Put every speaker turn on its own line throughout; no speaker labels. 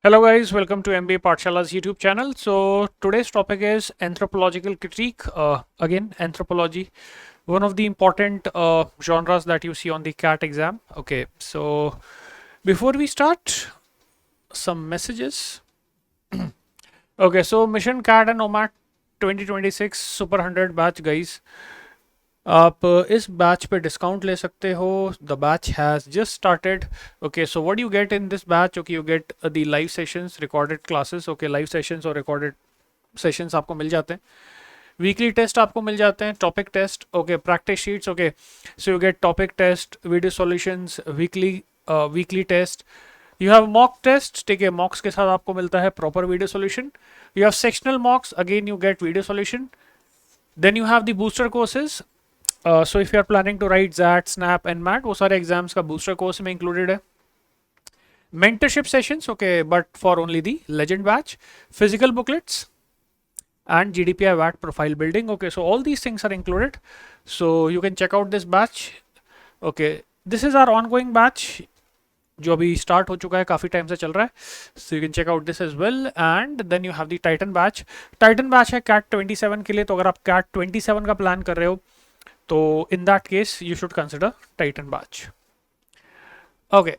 Hello guys, welcome to MBA Pathshala's YouTube channel. So today's topic is anthropological critique. Again, anthropology, one of the important genres that you see on the CAT exam. Okay, so before we start, some messages. Okay, so Mission CAT and OMAT 2026 Super 100 batch guys. आप इस batch पे discount ले सकते हो. The batch has just started. Okay, so what you get in this batch? Okay, you get the live sessions, recorded classes. Okay, live sessions और recorded sessions आपको मिल जाते हैं. वीकली टेस्ट आपको मिल जाते हैं, topic test. Okay, practice sheets. Okay, so you get topic test, video solutions, weekly test. You have mock test. ठीक है, मॉक्स के साथ आपको मिलता है proper video solution. You have sectional mocks, again you get video solution. Then you have the booster courses. So if you are planning to write ZAT, SNAP and MAT, वो सारे exams का booster course में included है. Mentorship sessions, okay, but for only the legend batch. Physical booklets and GDPI VAT profile building. Okay, so all these things are included. So you can check out this batch. Okay, this is our ongoing batch जो अभी start हो चुका है, काफ़ी time से चल रहा है. So you can check out this as well. And then you have the Titan batch. Titan batch है CAT 27 के लिए. तो अगर आप CAT 27 का प्लान कर रहे हो तो in that case you should consider Titan batch. Okay,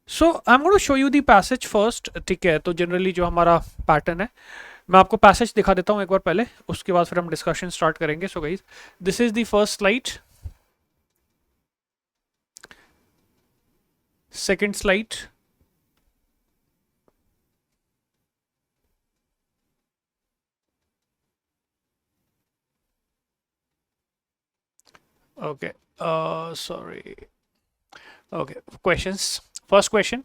so I'm going to show you the passage first. ठीक है, तो जनरली जो हमारा पैटर्न है, मैं आपको पैसेज दिखा देता हूँ एक बार पहले, उसके बाद फिर हम डिस्कशन स्टार्ट करेंगे. So guys, this is the first slide, second slide, okay, sorry. Okay, questions. First question.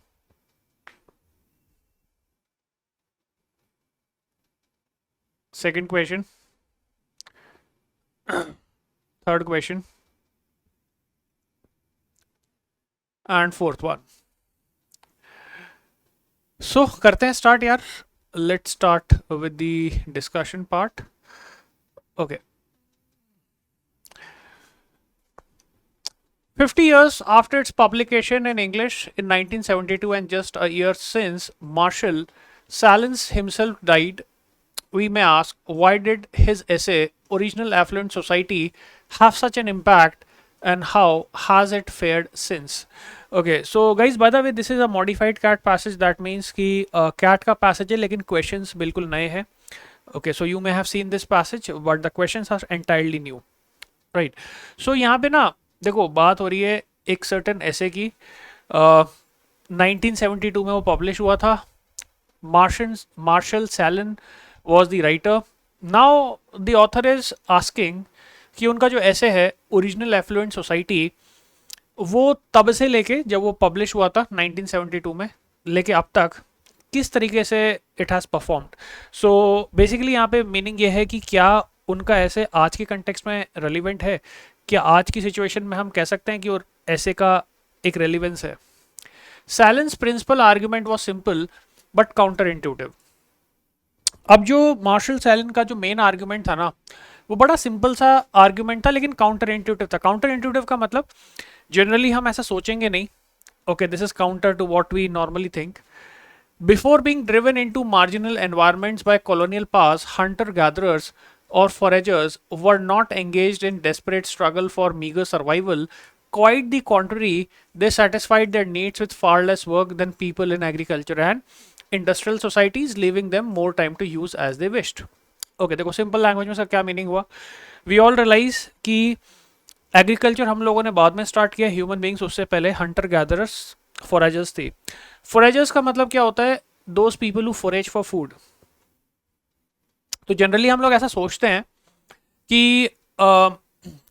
Second question. Third question. And fourth one. So करते हैं स्टार्ट यार. Let's start with the discussion part. Okay. 50 years after its publication in English in 1972 and just a year since Marshall Sahlins himself died, we may ask, why did his essay Original Affluent Society have such an impact and how has it fared since? Okay, so guys, by the way, this is a modified CAT passage. That means कि CAT का passage है लेकिन questions बिल्कुल नए हैं. Okay, so you may have seen this passage but the questions are entirely new, right? So यहाँ पे ना देखो, बात हो रही है एक सर्टेन ऐसे की. 1972 में वो पब्लिश हुआ था. Marshall Sahlins was the writer. Now the author is asking कि उनका जो ऐसे है ओरिजिनल एफ्लुएंट सोसाइटी, वो तब से लेके जब वो पब्लिश हुआ था 1972 में लेके अब तक किस तरीके से it has performed. So basically यहाँ पे मीनिंग ये है कि क्या उनका ऐसे आज के कंटेक्स्ट में रेलिवेंट है, क्या आज की सिचुएशन में हम कह सकते हैं कि और ऐसे का एक रेलिवेंस है. Sahlins principal argument was simple but counterintuitive. अब जो मार्शल सैलन का जो मेन आर्ग्यूमेंट था ना, वो बड़ा सिंपल सा आर्ग्यूमेंट था लेकिन काउंटर इंट्यूटिव था. काउंटर इंट्यूटिव का मतलब जनरली हम ऐसा सोचेंगे नहीं. Okay, this is counter to what we normally think. Before being driven into marginal environments by colonial pass, hunter gatherers or foragers were not engaged in desperate struggle for meager survival. Quite the contrary, they satisfied their needs with far less work than people in agriculture and industrial societies, leaving them more time to use as they wished. Okay, देखो simple language में sir क्या meaning हुआ. We all realise कि agriculture हम लोगों ने बाद में स्टार्ट किया, ह्यूमन बींग्स उससे पहले हंटर गैदरर्स फोरेजर्स थी. फोरेजर्स का मतलब क्या होता है? Those people who forage for food. तो जनरली हम लोग ऐसा सोचते हैं कि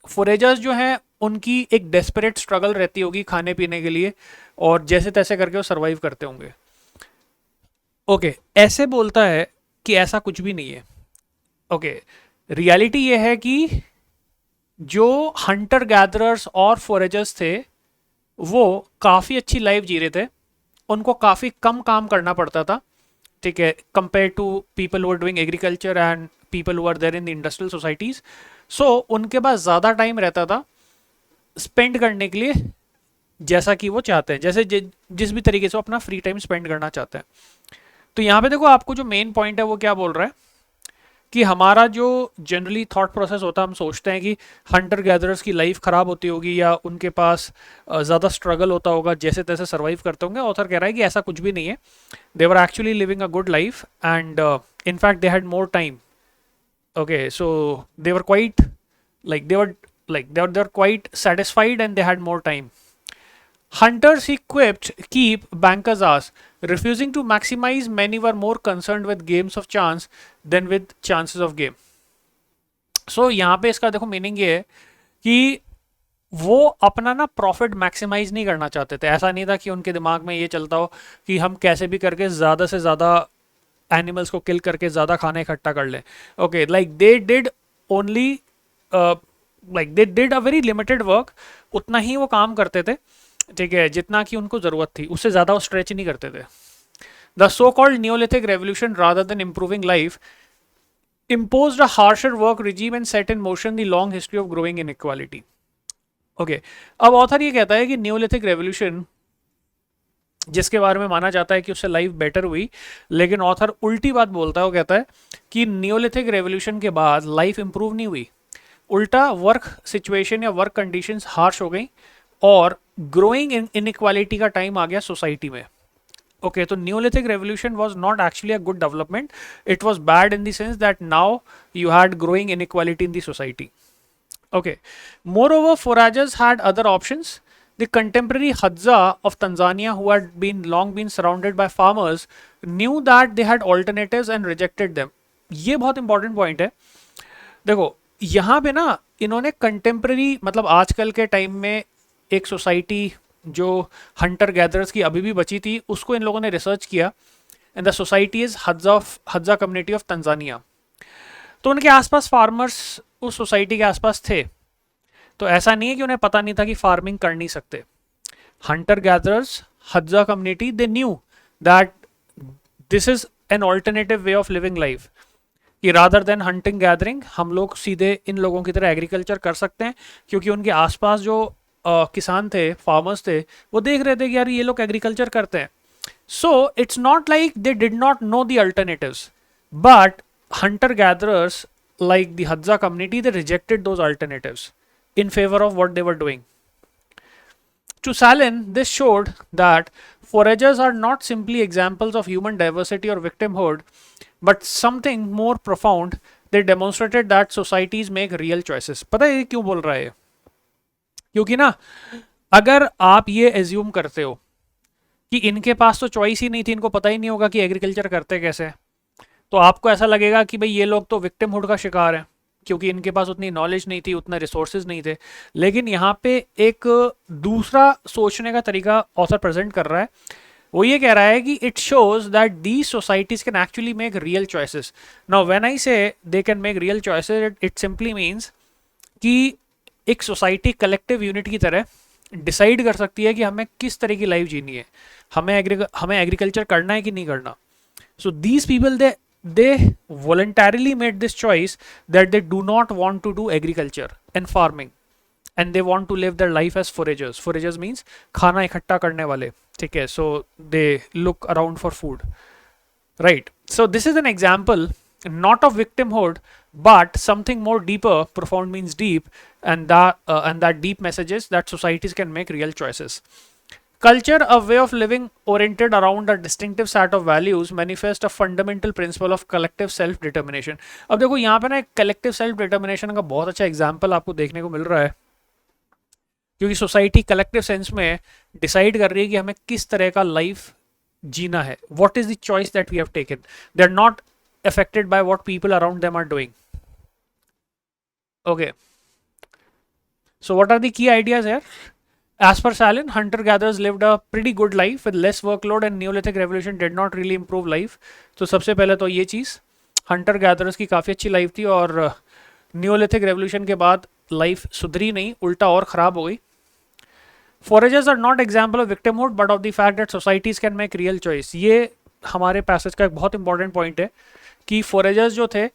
फोरेजर्स जो हैं उनकी एक डेस्परेट स्ट्रगल रहती होगी खाने पीने के लिए और जैसे तैसे करके वो सरवाइव करते होंगे. ओके, ऐसे बोलता है कि ऐसा कुछ भी नहीं है. ओके, रियलिटी ये है कि जो हंटर गैदरर्स और फोरेजर्स थे वो काफ़ी अच्छी लाइफ जी रहे थे. उनको काफ़ी कम काम करना पड़ता था, ठीक है, compare to people who are doing agriculture and people who are there in the industrial societies. So उनके पास ज़्यादा टाइम रहता था स्पेंड करने के लिए जैसा कि वो चाहते हैं, जैसे जिस भी तरीके से वो अपना फ्री टाइम स्पेंड करना चाहते हैं. तो यहाँ पे देखो आपको जो मेन पॉइंट है वो क्या बोल रहा है कि हमारा जो जनरली थॉट प्रोसेस होता है, हम सोचते हैं कि हंटर गैदरर्स की लाइफ खराब होती होगी या उनके पास ज़्यादा स्ट्रगल होता होगा, जैसे तैसे सर्वाइव करते होंगे। ऑथर कह रहा है कि ऐसा कुछ भी नहीं है। They were actually living a good life and in fact they had more time. Okay, so they were quite like they were quite satisfied and they had more time. Hunters he quipped keep bankers ass. Refusing to maximize, many were more concerned with games of chance than with chances of game. So यहाँ पे इसका देखो meaning ये है कि वो अपना ना प्रॉफिट मैक्सिमाइज नहीं करना चाहते थे। ऐसा नहीं था कि उनके दिमाग में ये चलता हो कि हम कैसे भी करके ज़्यादा से ज़्यादा एनिमल्स को किल करके ज़्यादा खाना इकट्ठा कर लें। Okay, like they did only like they did a very limited work. उतना ही वो काम करते थे, ठीक है, जितना कि उनको ज़रूरत थी, उससे ज़्यादा वो स्ट्रेच नहीं करते थे। The so called Neolithic revolution rather than improving life imposed a harsher work regime and set in motion the long history of growing inequality. Okay, अब ऑथर ये कहता है कि न्यूलिथिक रेवोल्यूशन जिसके बारे में माना जाता है कि उससे लाइफ बेटर हुई, लेकिन ऑथर उल्टी बात बोलता है। वो कहता है कि न्यूलिथिक रेवोल्यूशन के बाद लाइफ इंप्रूव नहीं हुई, उल्टा वर्क सिचुएशन या वर्क कंडीशंस हार्श हो गई और ग्रोइंग इनइक्वालिटी का टाइम आ गया सोसाइटी में। Okay, so Neolithic revolution was not actually a good development. It was bad in the sense that now you had growing inequality in the society. Okay. Moreover, foragers had other options. The contemporary Hadza of Tanzania, who had been long been surrounded by farmers, knew that they had alternatives and rejected them. ये बहुत important point है। देखो यहाँ पे ना इन्होंने contemporary मतलब आजकल के टाइम में एक सोसाइटी जो हंटर गैदरर्स की अभी भी बची थी उसको इन लोगों ने रिसर्च किया। And the society is Hadza community of Tanzania. तो उनके आसपास फार्मर्स उस सोसाइटी के आसपास थे, तो ऐसा नहीं है कि उन्हें पता नहीं था कि फार्मिंग कर नहीं सकते। Hunter gatherers Hadza community they knew that this is an alternative way of living life, कि रादर देन हंटिंग गैदरिंग हम लोग सीधे इन लोगों की तरह एग्रीकल्चर कर सकते हैं, क्योंकि उनके आसपास जो किसान थे, फार्मर्स थे, वो देख रहे थे कि यार ये लोग एग्रीकल्चर करते हैं। So it's not like they did not know the alternatives, but hunter gatherers like the Hadza community, they rejected those alternatives in favor of what they were doing. To Salin, this showed that foragers are not simply examples of human diversity or victimhood, but something more profound. They demonstrated that societies make real choices. पता है ये क्यों बोल रहा है? क्योंकि ना अगर आप ये एज्यूम करते हो कि इनके पास तो चॉइस ही नहीं थी, इनको पता ही नहीं होगा कि एग्रीकल्चर करते कैसे, तो आपको ऐसा लगेगा कि भाई ये लोग तो विक्टिमहुड का शिकार हैं, क्योंकि इनके पास उतनी नॉलेज नहीं थी, उतना रिसोर्सेज नहीं थे। लेकिन यहाँ पे एक दूसरा सोचने का तरीका ऑथर प्रेजेंट कर रहा है। वो ये कह रहा है कि it shows that these societies can actually make real choices. Now when I say they can make real choices, it simply means कि एक सोसाइटी कलेक्टिव यूनिट की तरह डिसाइड कर सकती है कि हमें किस तरह की लाइफ जीनी है, हमें एग्रीकल्चर करना है कि नहीं करना। So these people they voluntarily made this choice that they do not want to do agriculture and farming, and they want to live their life as foragers. Foragers means खाना इकट्ठा करने वाले, ठीक है? So they look around for food, right? So this is an example not of victimhood, but something more deeper. Profound means deep, and that deep message is that societies can make real choices. Culture, a way of living oriented around a distinctive set of values, manifest a fundamental principle of collective self-determination. अब देखो यहाँ पे ना एक collective self-determination का बहुत अच्छा example आपको देखने को मिल रहा है, क्योंकि सोसाइटी कलेक्टिव सेंस में डिसाइड कर रही है कि हमें किस तरह का लाइफ जीना है. What is the choice that we have taken? They are not affected by what people around them are doing. Okay. So what are the key ideas here? As per Salin, hunter-gatherers lived a pretty good life with less workload, and Neolithic revolution did not really improve life. तो सबसे पहले तो ये चीज़, hunter-gatherers की काफ़ी अच्छी life थी और Neolithic revolution के बाद लाइफ सुधरी नहीं, उल्टा और ख़राब हो गई. Foragers are not example of victimhood, but of the fact that societies can make real choice. ये हमारे पैसेज का एक बहुत इंपॉर्टेंट पॉइंट है कि foragers जो थे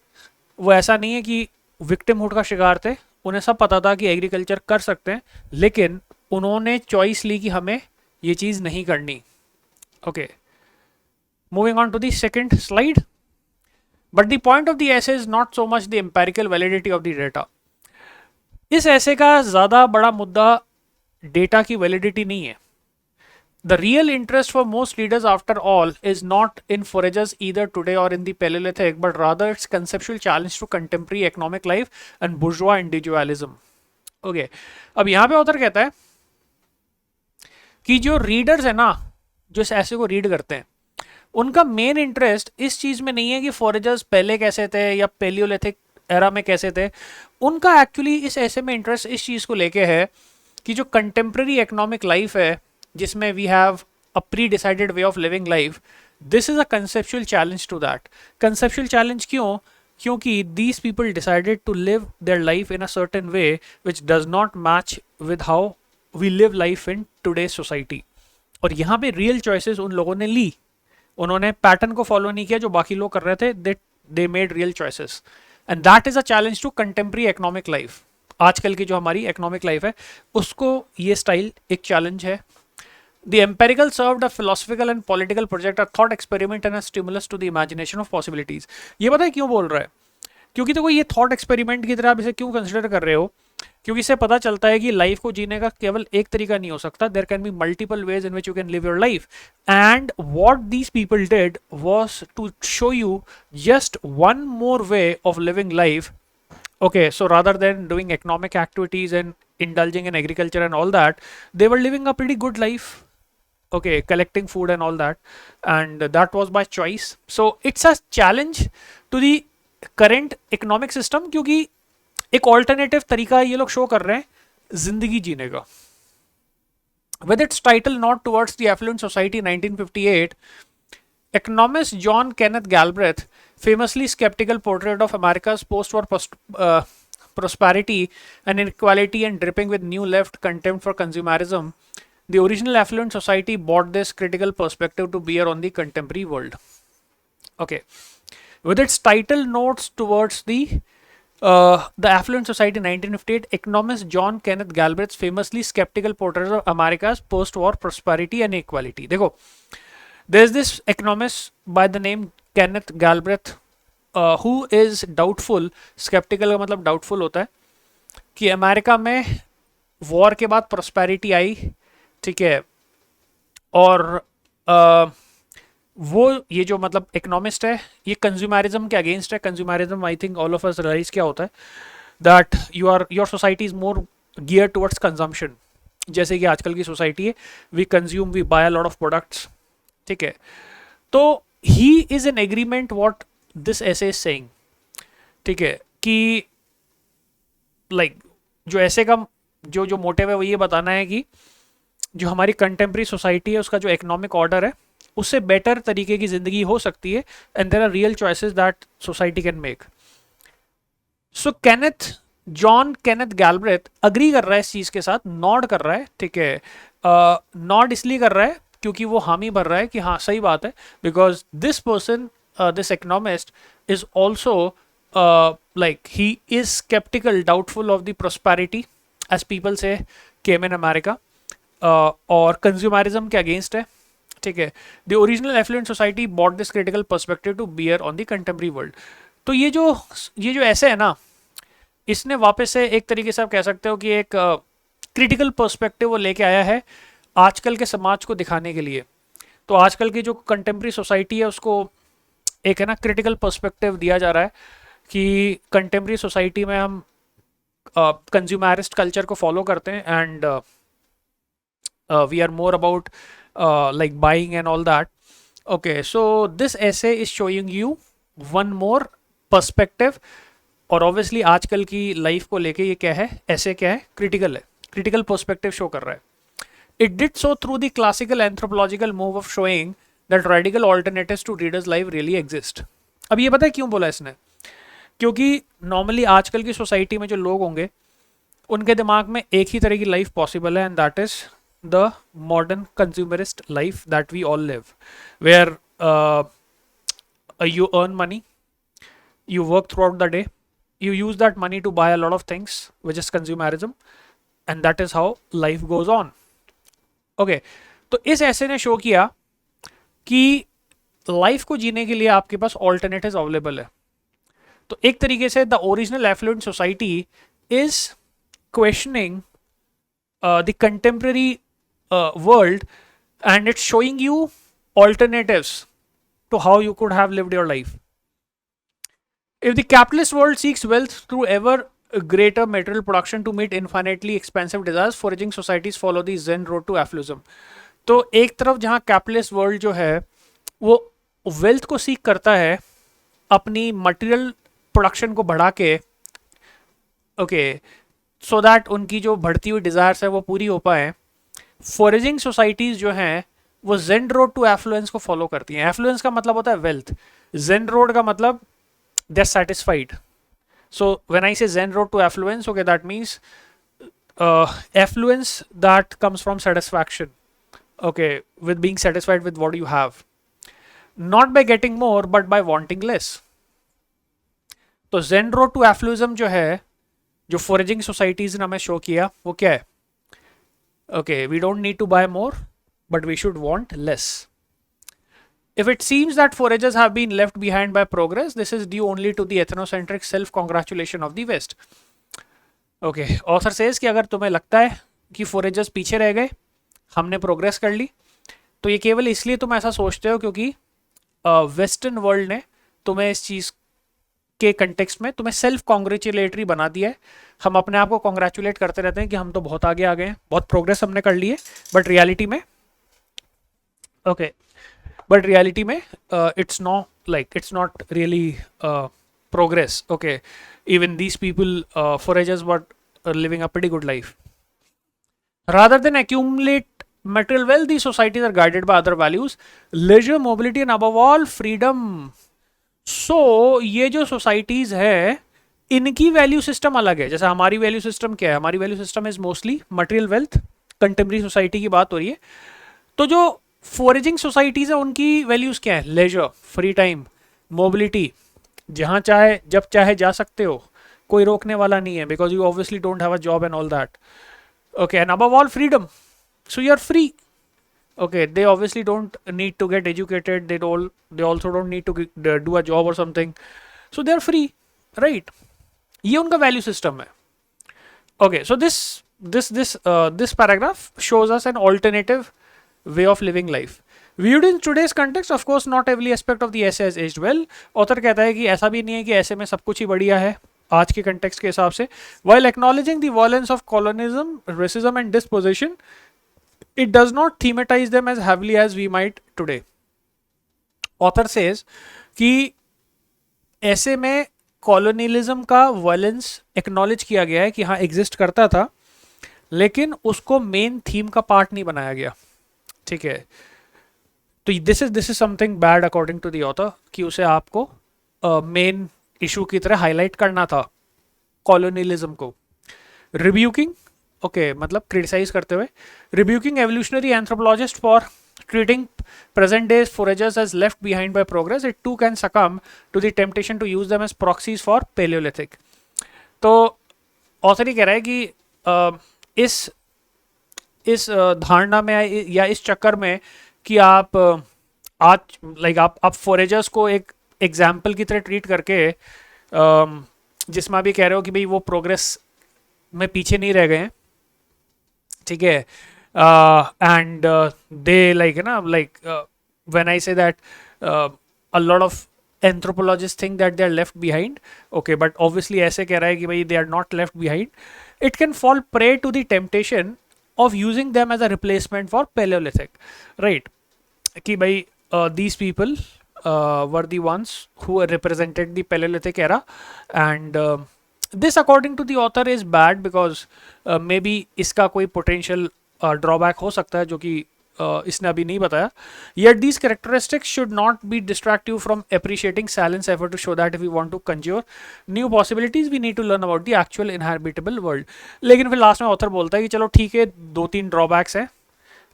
वो ऐसा नहीं है कि victimhood का शिकार थे, उन्हें सब पता था कि एग्रीकल्चर कर सकते हैं, लेकिन उन्होंने चॉइस ली कि हमें ये चीज़ नहीं करनी. Okay. Moving on to the second slide. But the point of the essay is not so much the empirical validity of the data. इस ऐसे का ज़्यादा बड़ा मुद्दा डेटा की वैलिडिटी नहीं है. The real interest for most readers, after all, is not in forages either today or in the Paleolithic, but rather its conceptual challenge to contemporary economic life and bourgeois individualism. Okay, अब यहाँ पे author कहता है कि जो readers है ना, जो इस ऐसे को रीड करते हैं, उनका मेन इंटरेस्ट इस चीज में नहीं है कि फॉरेजर्स पहले कैसे थे या पेलियोलिथिक एरा में कैसे थे. उनका एक्चुअली इस ऐसे में इंटरेस्ट इस चीज को लेके है कि जो कंटेम्प्रेरी इकोनॉमिक लाइफ है, जिसमें we have a predecided way of living life, this is a conceptual challenge to that. Conceptual challenge क्यों? क्योंकि these people decided to live their life in a certain way which does not match with how we live life in today society. और यहाँ पे real choices उन लोगों ने ली. उन्होंने pattern को फॉलो नहीं किया जो बाकी लोग कर रहे थे. They made real choices and that is a challenge to contemporary economic life. आजकल की जो हमारी इकोनॉमिक लाइफ है उसको ये स्टाइल एक चैलेंज है. The empirical served a philosophical and political project, a thought experiment and a stimulus to the imagination of possibilities. ये पता है क्यों बोल रहा है? क्योंकि देखो ये थॉट एक्सपेरिमेंट की तरह आप इसे क्यों कंसिडर कर रहे हो? क्योंकि इससे पता चलता है कि लाइफ को जीने का केवल एक तरीका नहीं हो सकता. There can be multiple ways in which you can live your life. And what these people did was to show you just one more way of living life. Okay, so rather than doing economic activities and indulging in agriculture and all that, they were living a pretty good life. Okay, collecting food and all that, and that was by choice. So it's a challenge to the current economic system, क्योंकि एक alternative तरीका ये लोग show कर रहे हैं जिंदगी जीने का. With its title Nod Towards the Affluent Society 1958, economist John Kenneth Galbraith famously skeptical portrait of America's post-war prosperity and inequality and dripping with new left contempt for consumerism. The original affluent society brought this critical perspective to bear on the contemporary world. Okay, with its title notes towards the affluent society 1958, economist John Kenneth Galbraith's famously skeptical portrait of America's post-war prosperity and equality. देखो, there's this economist by the name Kenneth Galbraith who is doubtful. skeptical का मतलब doubtful होता है कि America में war के बाद prosperity आई, ठीक है, और वो ये जो मतलब इकोनॉमिस्ट है ये कंज्यूमरिज्म के अगेंस्ट है. Consumerism I think all of us realise क्या होता है, that your society is more gear towards consumption. जैसे कि आजकल की सोसाइटी है, we consume, we buy a lot of products, ठीक है. तो he is an agreement what this essay is saying, ठीक है, कि लाइक जो ऐसे का जो मोटिव है वो ये बताना है कि जो हमारी कंटेम्प्रेरी सोसाइटी है उसका जो इकोनॉमिक ऑर्डर है उससे बेटर तरीके की जिंदगी हो सकती है. And there are real choices that society can make. So John Kenneth Galbraith agree कर रहा है इस चीज के साथ, नॉड कर रहा है, ठीक है. नॉड इसलिए कर रहा है क्योंकि वो हामी भर रहा है कि हाँ सही बात है, because this person, this economist is also like he is sceptical, doubtful of the prosperity as people say came in America, और कंज्यूमरिज्म के अगेंस्ट है, ठीक है. The original affluent society bought this critical perspective to bear on the contemporary world. तो ये जो ऐसे है ना, इसने वापस से एक तरीके से आप कह सकते हो कि एक क्रिटिकल पर्सपेक्टिव वो लेके आया है आजकल के समाज को दिखाने के लिए. तो आजकल की जो कंटेम्प्रेरी सोसाइटी है उसको एक है ना क्रिटिकल पर्सपेक्टिव दिया जा रहा है कि कंटेम्प्रेरी सोसाइटी में हम कंज्यूमरिस्ट कल्चर को फॉलो करते हैं, and we are more about like buying and all that. Okay, so this essay is showing you one more perspective. और obviously आजकल की लाइफ को लेके ये क्या है, ऐसे क्या है, क्रिटिकल है, क्रिटिकल पर्सपेक्टिव शो कर रहा है. It did so through the classical anthropological move of showing that radical alternatives to readers' life really exist. अब ये पता है क्यों बोला इसने? क्योंकि नॉर्मली आजकल की सोसाइटी में जो लोग होंगे उनके दिमाग में एक ही तरह की लाइफ पॉसिबल है, and that is the modern consumerist life that we all live, where you earn money, you work throughout the day, you use that money to buy a lot of things, which is consumerism, and that is how life goes on. Okay, तो इस ऐसे ने show किया कि life को जीने के लिए आपके पास ऑल्टरनेटिव अवेलेबल है। तो एक तरीके से the original affluent society is questioning the contemporary world and it's showing you alternatives to how you could have lived your life. If the capitalist world seeks wealth through ever greater material production to meet infinitely expensive desires, foraging societies follow the Zen road to affluism. तो एक तरफ जहाँ capitalist world जो है वो wealth को सीख करता है अपनी मटेरियल प्रोडक्शन को बढ़ा के, ओके, सो दैट उनकी जो बढ़ती हुई डिज़ायर्स है वो पूरी हो पाए। फॉरेजिंग सोसाइटीज़ जो हैं वो जेन रोड टू एफ्लुएंस को फॉलो करती हैं। एफ्लुएंस का मतलब होता है वेल्थ, जेन रोड का मतलब they are satisfied. So when I say Zen road to affluence, okay, that means affluence that comes from satisfaction, okay, with being satisfied with what you have, not by getting more but by wanting less. तो zen road to affluism जो है, जो foraging societies ने हमें show किया, वो क्या है? Okay, we don't need to buy more but we should want less. If it seems that foragers have been left behind by progress, this is due only to the ethnocentric self-congratulation of the West. Okay, author says कि अगर तुम्हें लगता है कि फोरेजर्स पीछे रह गए, हमने प्रोग्रेस कर ली, तो ये केवल इसलिए तुम ऐसा सोचते हो क्योंकि वेस्टर्न वर्ल्ड ने तुम्हें इस चीज़ के कंटेक्स्ट में तुम्हें सेल्फ कॉन्ग्रेचुलेटरी बना दिया है। हम अपने आप को कॉन्ग्रेचुलेट करते रहते हैं कि हम तो बहुत आगे आ गए हैं, बहुत प्रोग्रेस हमने कर ली है, बट रियलिटी में, ओके, बट रियलिटी में it's not really progress. Okay, even these people, foragers, were living a pretty good life. Rather than accumulate material wealth, these societies are guided by other values, leisure, mobility, and above all freedom. So ये जो societies है, इनकी value system अलग है। जैसे हमारी value system क्या है? हमारी value system is mostly material wealth, contemporary society की बात हो रही है। तो जो फोरेजिंग सोसाइटीज है उनकी वैल्यूज क्या है? लेजर, फ्री टाइम, मोबिलिटी, जहाँ चाहे जब चाहे जा सकते हो, कोई रोकने वाला नहीं है, because you obviously don't have a job and all that, okay, and above all freedom, so you are free, okay, they obviously don't need to get educated, they also don't need to do a job और something, so they are free, right? ये उनका value system है। Okay, so this paragraph shows us an alternative way of living life. Viewed in today's context, of course, not every aspect of the essay has aged well. Author कहता है कि ऐसा भी नहीं है कि ऐसे में सब कुछ ही बढ़िया है आज के context के हिसाब से. While acknowledging the violence of colonialism, racism and dispossession, it does not thematize them as heavily as we might today. Author says कि ऐसे में colonialism का violence acknowledge किया गया है कि हाँ exist करता था, लेकिन उसको main theme का part नहीं बनाया गया, ठीक है? तो this is something bad according to the author कि उसे आपको मेन इशू की तरह हाईलाइट करना था कॉलोनियलिज्म को। रिब्यूकिंग, ओके, मतलब क्रिटिसाइज करते हुए, rebuking evolutionary anthropologist for treating present days foragers as left behind by progress, it too can succumb to the temptation to use them as proxies for palaeolithic. तो author ही कह रहा है कि इस धारणा में या इस चक्कर में कि आप आज आप फॉरेजर्स को एक एग्जाम्पल की तरह ट्रीट करके जिसमें भी कह रहे हो कि भाई वो प्रोग्रेस में पीछे नहीं रह गए हैं, ठीक है, and they when I say that a lot of anthropologist think that they are left behind, okay, but obviously ऐसे कह रहा है कि भाई they are not left behind, it can fall prey to the temptation of using them as a replacement for Paleolithic, right? कि भाई these people were the ones who represented the Paleolithic era, and this according to the author is bad because maybe इसका कोई potential drawback हो सकता है जो कि इसने अभी नहीं बताया. Yet these characteristics should not be distract you from appreciating Salin's effort to show that if we want to conjure new possibilities we need to learn about the actual inhabitable world. लेकिन फिर last में author बोलता है कि चलो ठीक है, 2-3 drawbacks हैं,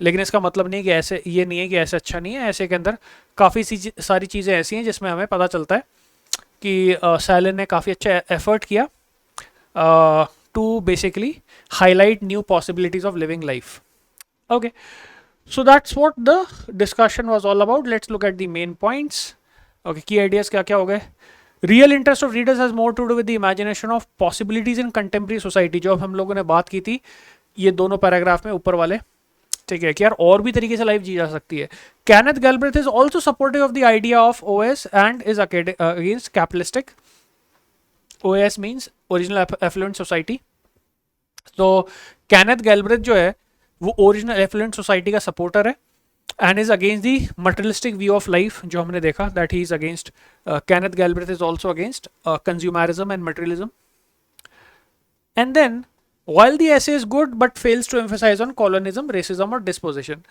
लेकिन इसका मतलब नहीं कि ऐसे, ये नहीं है कि ऐसे अच्छा नहीं है. ऐसे के अंदर काफ़ी सारी चीज़ें ऐसी हैं जिसमें हमें पता चलता है कि सैलिन ने काफ़ी अच्छा एफर्ट किया to basically highlight new possibilities of living life. Okay, So that's what the discussion was all about. Let's look at the main points. Okay, key ideas क्या क्या हो गए. Real interest of readers has more to do with the imagination of possibilities in contemporary society, जो अब हम लोगों ने बात की थी ये दोनों पैराग्राफ में ऊपर वाले. ठीक है कि यार और भी तरीके से लाइफ जी जा सकती है. Kenneth Galbraith is also supportive of the idea of OS and is against capitalistic. OS means original affluent society. तो कैनेथ गैल्ब्रेथ जो है वो ओरिजिनल एफ्लुएंट सोसाइटी का सपोर्टर है and is against the materialistic view of life जो हमने देखा, that he is against. Kenneth Galbraith is also against consumerism and materialism. And then while the essay is good but fails to emphasize on colonialism, racism और dispossession.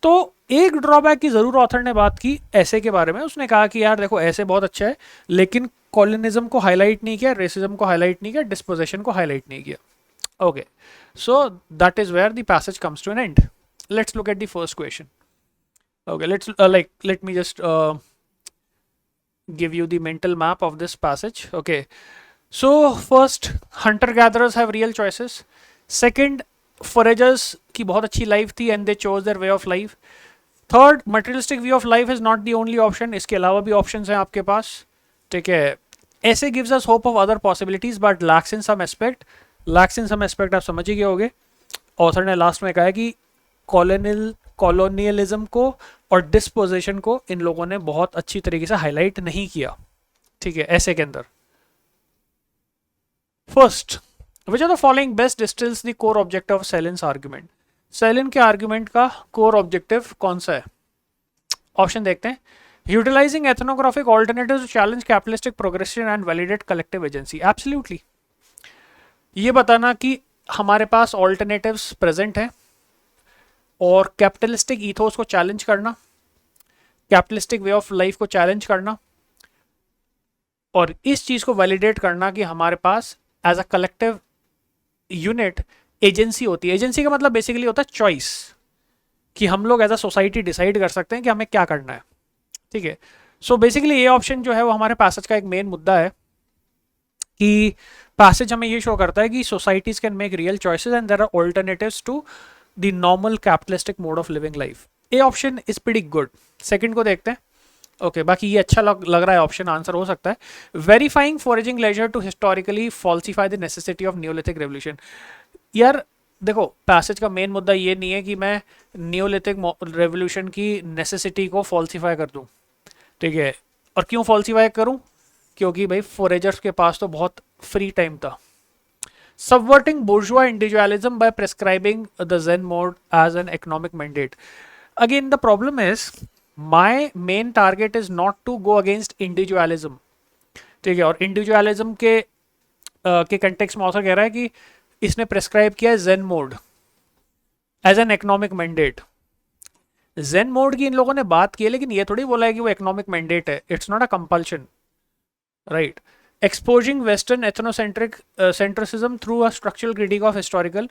तो एक drawback की जरूर author ने बात की ऐसे के बारे में. उसने कहा कि यार देखो ऐसे बहुत अच्छा है लेकिन कॉलोनिज्म को हाईलाइट नहीं किया, रेसिज्म को हाईलाइट नहीं किया, डिस्पोजेशन को हाईलाइट नहीं किया. Okay, so that is where the passage comes to an end. Let's look at the first question. Okay, let me just give you the mental map of this passage. Okay, so first, hunter gatherers have real choices. Second, foragers की बहुत अच्छी life थी and they chose their way of life. Third, materialistic view of life is not the only option. इसके अलावा भी options हैं आपके पास. ठीक है. ऐसे gives us hope of other possibilities but lacks in some aspect. Lacks in some aspect आप समझ ही गए होगे. ऑथर ने लास्ट में कहा है कि कॉलोनियलिज्म को और डिस्पोजिशन को इन लोगों ने बहुत अच्छी तरीके से हाईलाइट नहीं किया. ठीक है, ऐसे के अंदर. First, which are the following best distils the core objective of Sahlins argument. Sahlin के आर्ग्यूमेंट का कोर ऑब्जेक्टिव कौन सा है? ऑप्शन देखते हैं. Utilising ethnographic alternatives to challenge capitalistic progression and validate collective agency. Absolutely. ये बताना कि हमारे पास ऑल्टरनेटिव्स प्रेजेंट है और कैपिटलिस्टिक ईथोस को चैलेंज करना, कैपिटलिस्टिक वे ऑफ लाइफ को चैलेंज करना और इस चीज को वैलिडेट करना कि हमारे पास as a collective unit agency होती है. एजेंसी का मतलब बेसिकली होता है चॉइस, कि हम लोग एज अ सोसाइटी डिसाइड कर सकते हैं कि हमें क्या करना है. ठीक है. सो बेसिकली ये ऑप्शन जो है वो हमारे पैसेज का एक मेन मुद्दा है कि पैसेज हमें ये शो करता है कि societies can make real choices and there are alternatives to the normal capitalistic mode of living life. A option is pretty good. Second को देखते हैं. ओके, बाकी ये अच्छा लग रहा है ऑप्शन, आंसर हो सकता है. Verifying foraging leisure to historically falsify the necessity of neolithic revolution. यार देखो, पैसेज का मेन मुद्दा ये नहीं है कि मैं न्यूलिथिक रेवोल्यूशन की नेसेसिटी को फॉल्सिफाई कर दूं. ठीक है, और क्यों फॉल्सिफाई करूं? क्योंकि भाई फॉरेजर्स के पास तो बहुत फ्री टाइम था. Subverting bourgeois individualism by prescribing the Zen mode as an economic mandate. Again, the problem is my main target is not to go against individualism. ठीक है, और individualism के कंटेक्स्ट में ऑथर कह रहा है कि इसने प्रेस्क्राइब किया है Zen mode as an economic mandate. Zen mode की इन लोगों ने बात की है लेकिन ये थोड़ी बोला है कि वो economic mandate है. It's not a compulsion, right? Exposing Western ethnocentric centricism through a structural critique of historical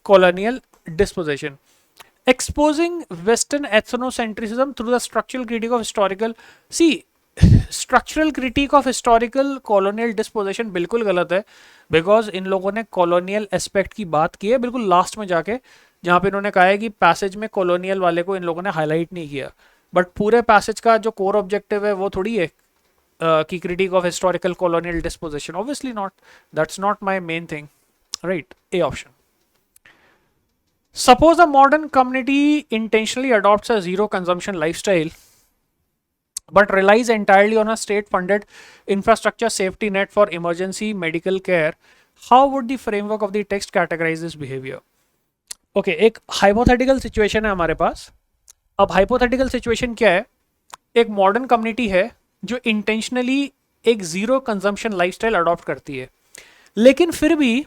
colonial dispossession. Exposing Western ethnocentrism through the structural critique of historical. See, structural critique of historical colonial dispossession बिल्कुल गलत है, because in लोगों ने colonial aspect की बात की है बिल्कुल लास्ट में जाके, जहाँ पे इन्होंने कहा है कि पैसेज में colonial वाले को इन लोगों ने हाईलाइट नहीं किया. बट पूरे पैसेज का जो कोर ऑब्जेक्टिव है वो थोड़ी है की critique of historical colonial dispossession. Obviously not. That's not my main thing. Right. A option. Suppose a modern community intentionally adopts a zero consumption lifestyle but relies entirely on a state funded infrastructure safety net for emergency medical care. How would the framework of the text categorize this behavior? Okay, एक hypothetical situation है हमारे पास. अब hypothetical situation क्या है? एक modern community है जो intentionally एक जीरो कंजम्पशन लाइफस्टाइल अडॉप्ट करती है लेकिन फिर भी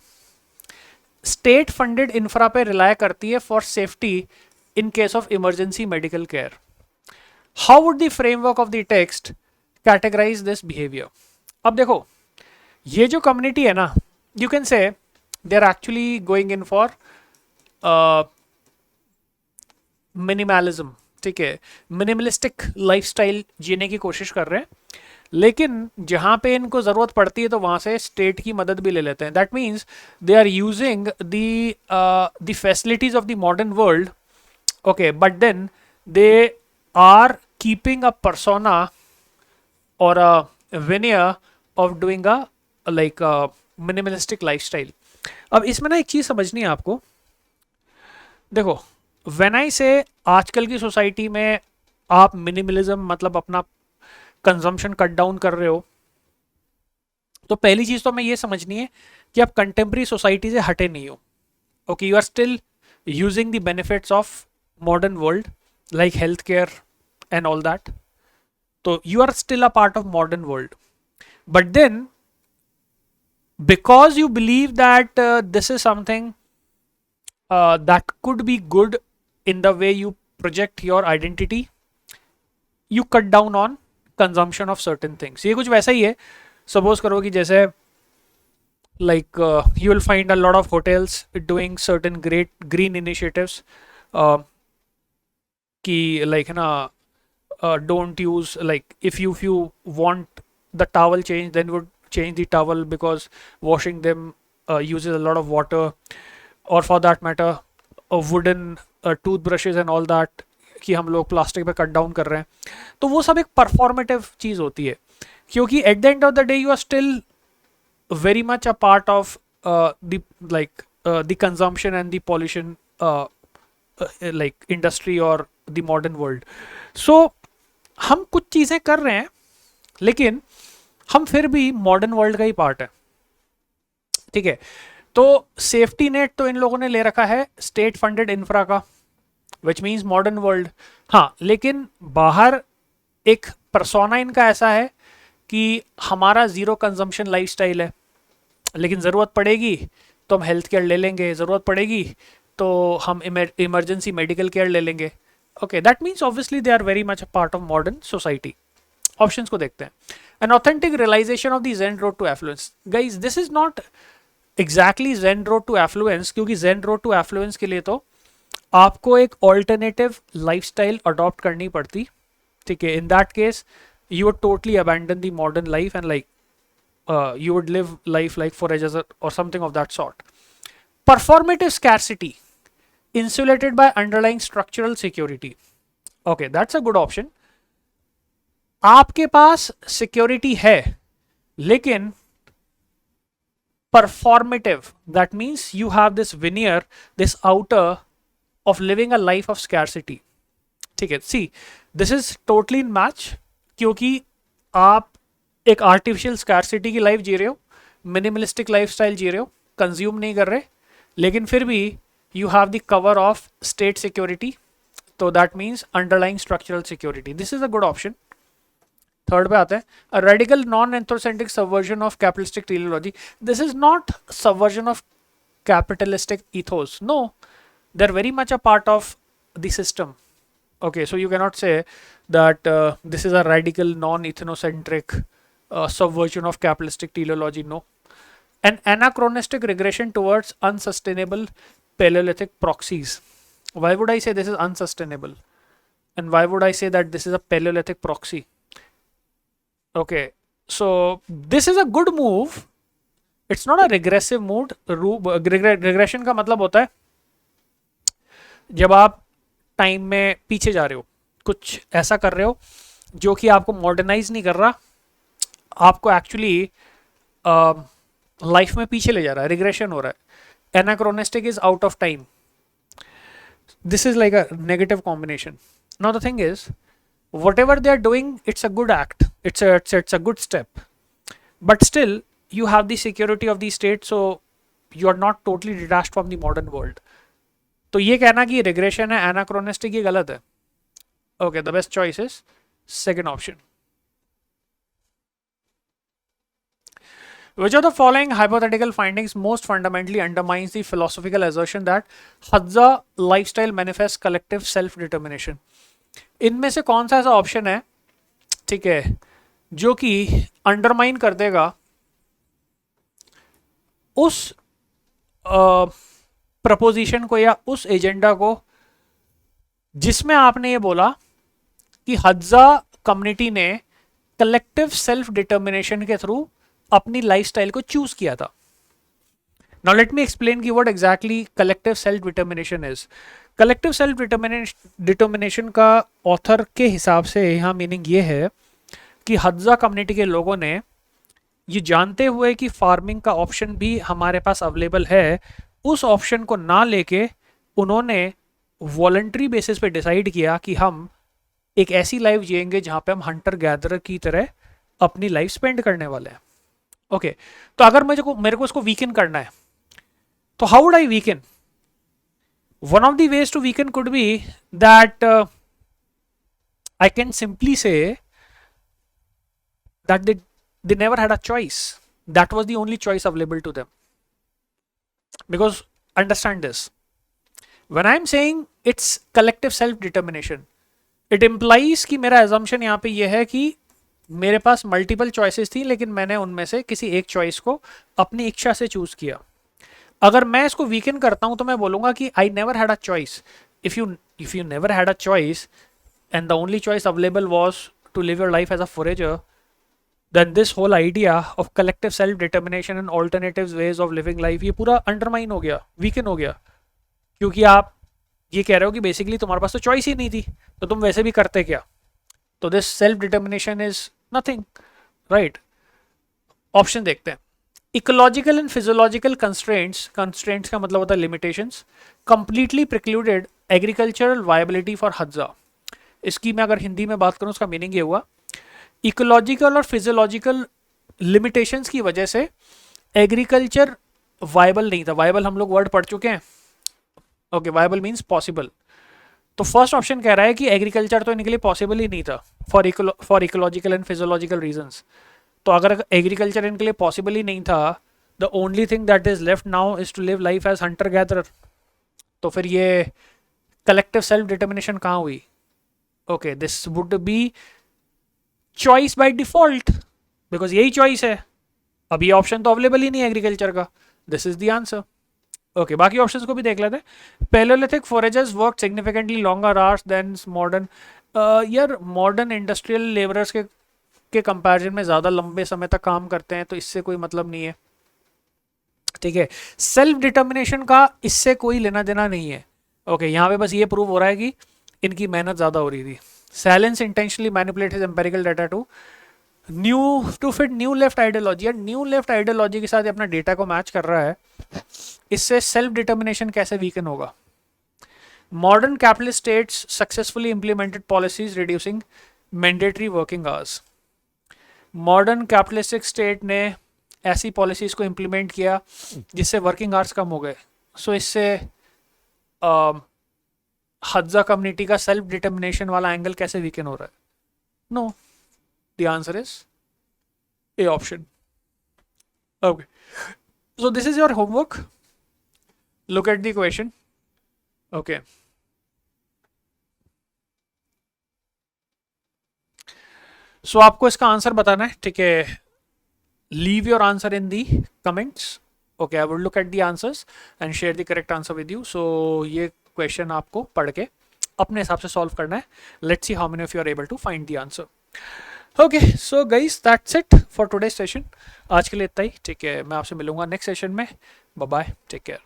स्टेट फंडेड इंफ्रा पे रिलाय करती है for safety in case of emergency medical care. How would the framework of the text categorise this behaviour? अब देखो, ये जो कम्युनिटी है ना, you can say they are actually going in for minimalism. ठीक है, मिनिमलिस्टिक लाइफस्टाइल जीने की कोशिश कर रहे हैं लेकिन जहाँ पे इनको ज़रूरत पड़ती है तो वहाँ से स्टेट की मदद भी ले लेते हैं. That means they are using the facilities of the modern world Okay, but then they are keeping a persona or a veneer of doing a like a minimalistic lifestyle. अब इसमें ना एक चीज समझनी है आपको. देखो, व्हेन आई से आजकल की सोसाइटी में आप मिनिमलिज्म मतलब अपना कंजम्पशन कट डाउन कर रहे हो, तो पहली चीज तो हमें ये समझनी है कि आप कंटेम्प्रेरी सोसाइटी से हटे नहीं हो. Okay, you are still using the benefits of modern world like health care and all that. तो you are still a part of modern world, but then because you believe that this is something that could be good in the way you project your identity, you cut down on consumption of certain things. ये कुछ वैसा ही है. Suppose करो कि जैसे like you will find a lot of hotels doing certain great green initiatives कि like ना don't use like if you want the towel change then would change the towel because washing them uses a lot of water, or for that matter wooden toothbrushes and all that कि हम लोग plastic पे cut down कर रहे हैं. तो वो सब एक परफॉर्मेटिव चीज होती है, क्योंकि at the end of the day you are still very much a part of the consumption and the pollution like industry or the modern world. So हम कुछ चीजें कर रहे हैं लेकिन हम फिर भी मॉडर्न वर्ल्ड का ही पार्ट है. ठीक है, तो सेफ्टी नेट तो इन लोगों ने ले रखा है स्टेट फंडेड इंफ्रा का, विच मीन्स मॉडर्न वर्ल्ड. हाँ, लेकिन बाहर एक परसोना इनका ऐसा है कि हमारा जीरो कंजम्पशन लाइफस्टाइल है, लेकिन ज़रूरत पड़ेगी तो हम हेल्थ केयर ले लेंगे, ज़रूरत पड़ेगी तो हम इमरजेंसी मेडिकल केयर ले लेंगे. Okay, that means obviously they are very much a part of modern society. Options को देखते हैं. An authentic realisation of the Zen road to affluence. Guys, this is not exactly Zen road to affluence, क्योंकि Zen road to affluence के लिए तो आपको एक alternative lifestyle adopt करनी पड़ती. ठीक है, in that case you would totally abandon the modern life and like you would live life like forever or something of that sort. Performative scarcity insulated by underlying structural security. Okay, that's a good option. आपके पास security है लेकिन performative, that means you have this veneer, this outer of living a life of scarcity. ठीक है, see, this is totally in match, क्योंकि आप एक artificial scarcity की life जी रहे हो, मिनिमलिस्टिक लाइफस्टाइल जी रहे हो, कंज्यूम नहीं कर रहे, लेकिन फिर भी you have the cover of state security. तो that means underlying structural security. This is a good option. Third पे आते हैं, a radical non anthropocentric subversion of capitalistic teleology. This is not subversion of capitalistic ethos. No, they're very much a part of the system. Okay, so you cannot say that this is a radical non-ethnocentric subversion of capitalistic teleology. No. An anachronistic regression towards unsustainable Paleolithic proxies. Why would I say this is unsustainable? And why would I say that this is a Paleolithic proxy? Okay, so this is a good move. It's not a regressive move. Regression का मतलब होता है जब आप time में पीछे जा रहे हो, कुछ ऐसा कर रहे हो जो कि आपको मॉडर्नाइज नहीं कर रहा, आपको एक्चुअली लाइफ में पीछे ले जा रहा है, रिग्रेशन हो रहा है. Anachronistic is out of time. This is like a negative combination. Now the thing is, whatever they are doing, it's a good act, it's a good step, but still you have the security of the state, so you are not totally detached from the modern world. तो ये कहना कि regression है, anachronistic, ये गलत है. Okay, the best choice is second option. Which of the following hypothetical findings most fundamentally undermines the philosophical assertion that Hadza lifestyle manifests collective self-determination? इनमें से कौन सा ऐसा ऑप्शन है, ठीक है, जो कि अंडरमाइन कर देगा उस प्रपोजिशन को या उस एजेंडा को जिसमें आपने ये बोला कि हज्जा कम्युनिटी ने कलेक्टिव सेल्फ डिटर्मिनेशन के थ्रू अपनी लाइफस्टाइल को चूज किया था. Now let me explain ki what exactly collective self determination is. Collective self determination का ऑथर के हिसाब से यहाँ मीनिंग ये है कि हज्जा कम्युनिटी के लोगों ने ये जानते हुए कि फार्मिंग का ऑप्शन भी हमारे पास अवेलेबल है, उस ऑप्शन को ना लेके उन्होंने वॉलंटरी बेसिस पे डिसाइड किया कि हम एक ऐसी लाइफ जिएंगे जहाँ पे हम हंटर गैदरर की तरह अपनी लाइफ स्पेंड करने वाले हैं. ओके, तो अगर मेरे को उसको वीकन करना है, तो how would I weaken? One of the ways to weaken could be that I can simply say that they never had a choice. That was the only choice available to them. Because understand this. When I'm saying it's collective self-determination, it implies कि मेरा assumption यहाँ पे ये है कि मेरे पास multiple choices थी, लेकिन मैंने उनमें से किसी एक choice को अपनी इच्छा से choose किया. अगर मैं इसको वीकन करता हूं तो मैं बोलूंगा कि I never had a choice. If you never had a choice and the only choice available was to live your life as a forager, then this whole idea of collective self determination and alternative ways of living life ये पूरा undermine हो गया, weaken हो गया. क्योंकि आप ये कह रहे हो कि बेसिकली तुम्हारे पास तो चॉइस ही नहीं थी, तो तुम वैसे भी करते क्या. तो this self determination is nothing, right. Option देखते हैं. इकोलॉजिकल एंड फिजियोलॉजिकल कंस्ट्रेंट्स का मतलब होता है limitations, completely precluded agricultural viability for Hadza. इसकी मैं अगर हिंदी में बात करूं, उसका मीनिंग ये हुआ, इकोलॉजिकल और फिजियोलॉजिकल लिमिटेशंस की वजह से एग्रीकल्चर वायबल नहीं था. वायबल हम लोग वर्ड पढ़ चुके हैं. Okay, viable means possible. तो फर्स्ट ऑप्शन कह रहा है कि एग्रीकल्चर तो इनके लिए पॉसिबल ही नहीं था for ecological and physiological reasons. तो अगर एग्रीकल्चर इनके लिए पॉसिबल ही नहीं था, the only thing that is left now is to live life as hunter gatherer. तो फिर ये कलेक्टिव सेल्फ डिटर्मिनेशन कहाँ हुई? Okay, this would be choice by default, because यही चॉइस है. अब ये ऑप्शन तो अवेलेबल ही नहीं है एग्रीकल्चर का. This is the answer. Okay, बाकी ऑप्शंस को भी देख लेते हैं. Palaeolithic foragers work significantly longer hours than modern. यार मॉडर्न इंडस्ट्रियल लेबरर्स के कंपैरिजन में ज़्यादा लंबे समय तक काम करते हैं, तो इससे कोई मतलब नहीं है. ठीक है, सेल्फ डिटर्मिनेशन का इससे कोई लेना देना नहीं है. ओके, यहाँ पे बस ये प्रूव हो रहा है कि इनकी मेहनत ज़्यादा हो रही थी. Sahlins intentionally manipulate his empirical data to fit new left ideology. या न्यू लेफ्ट आइडियोलॉजी के साथ अपना डेटा को मैच कर रहा है. इससे सेल्फ डिटर्मिनेशन कैसे वीकन होगा? Modern capitalist states successfully implemented policies reducing mandatory working hours. Modern capitalistic state ने ऐसी पॉलिसीज को इम्प्लीमेंट किया जिससे वर्किंग आवर्स कम हो गए. सो इससे हज्जा कम्युनिटी का सेल्फ डिटर्मिनेशन वाला एंगल कैसे वीकन हो रहा है? No, the answer is A option. Okay, so this is your homework. Look at the question. Okay, so आपको इसका आंसर बताना है. ठीक है, leave your answer in the comments. Okay, I would look at the answers and share the correct answer with you. So ये question आपको पढ़ के अपने हिसाब से सॉल्व करना है. Let's see how many of you are able to find the answer. Okay, so guys that's it for today session. आज के लिए इतना ही. ठीक है, मैं आपसे मिलूंगा नेक्स्ट सेशन में. Bye bye, take care.